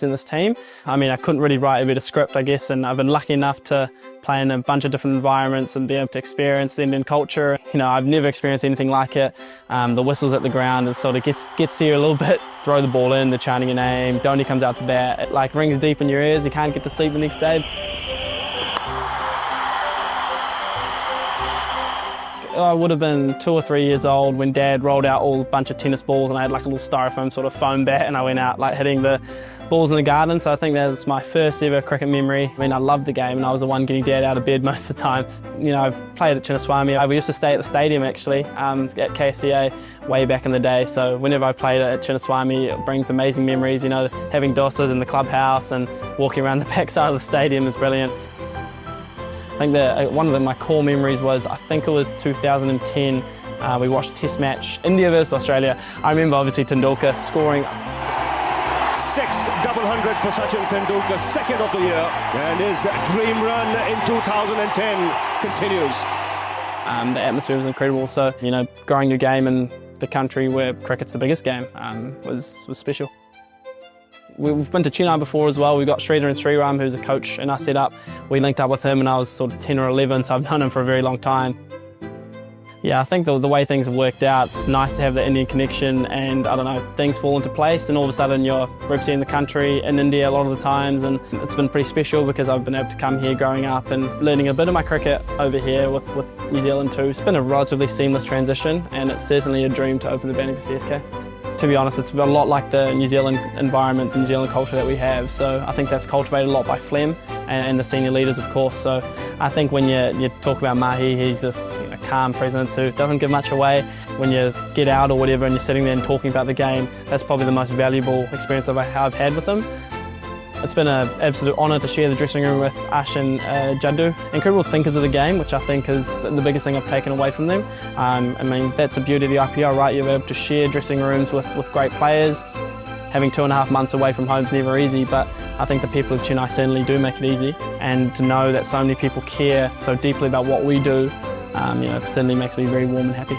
in this team. I mean, I couldn't really write a bit of script, I guess, and I've been lucky enough to play in a bunch of different environments and be able to experience the Indian culture. You know, I've never experienced anything like it. The whistles at the ground, it sort of gets to you a little bit. Throw the ball in, they're chanting your name, Dhoni comes out to bat. It like rings deep in your ears, you can't get to sleep the next day. I would have been 2 or 3 years old when Dad rolled out a bunch of tennis balls, and I had like a little styrofoam sort of foam bat, and I went out like hitting the balls in the garden. So I think that was my first ever cricket memory. I mean, I loved the game and I was the one getting Dad out of bed most of the time. You know, I've played at Chinnaswamy. We used to stay at the stadium actually, at KCA way back in the day. So whenever I played at Chinnaswamy, it brings amazing memories. You know, having dosas in the clubhouse and walking around the backside of the stadium is brilliant. I think that one of my core memories was, I think it was 2010, we watched a test match, India versus Australia. I remember obviously Tendulkar scoring. 6th double hundred for Rachin Ravindra, second of the year, and his dream run in 2010 continues. The atmosphere was incredible, so you know, growing your game in the country where cricket's the biggest game was special. We've been to Chennai before as well. We've got Sridhar and Sriram, who's a coach in our setup. We linked up with him and I was sort of 10 or 11, so I've known him for a very long time. Yeah, I think the way things have worked out, it's nice to have the Indian connection, and I don't know, things fall into place and all of a sudden you're representing the country in India a lot of the times, and it's been pretty special because I've been able to come here growing up and learning a bit of my cricket over here with New Zealand too. It's been a relatively seamless transition, and it's certainly a dream to open the batting for CSK. To be honest, it's a lot like the New Zealand environment, the New Zealand culture that we have. So I think that's cultivated a lot by Flem and the senior leaders, of course. So I think when you talk about Mahi, he's this calm presence who doesn't give much away. When you get out or whatever and you're sitting there and talking about the game, that's probably the most valuable experience I've had with him. It's been an absolute honour to share the dressing room with Ash and Jaddu. Incredible thinkers of the game, which I think is the biggest thing I've taken away from them. I mean, that's the beauty of the IPL, right? You're able to share dressing rooms with great players. Having 2.5 months away from home is never easy, but I think the people of Chennai certainly do make it easy. And to know that so many people care so deeply about what we do, you know, certainly makes me very warm and happy.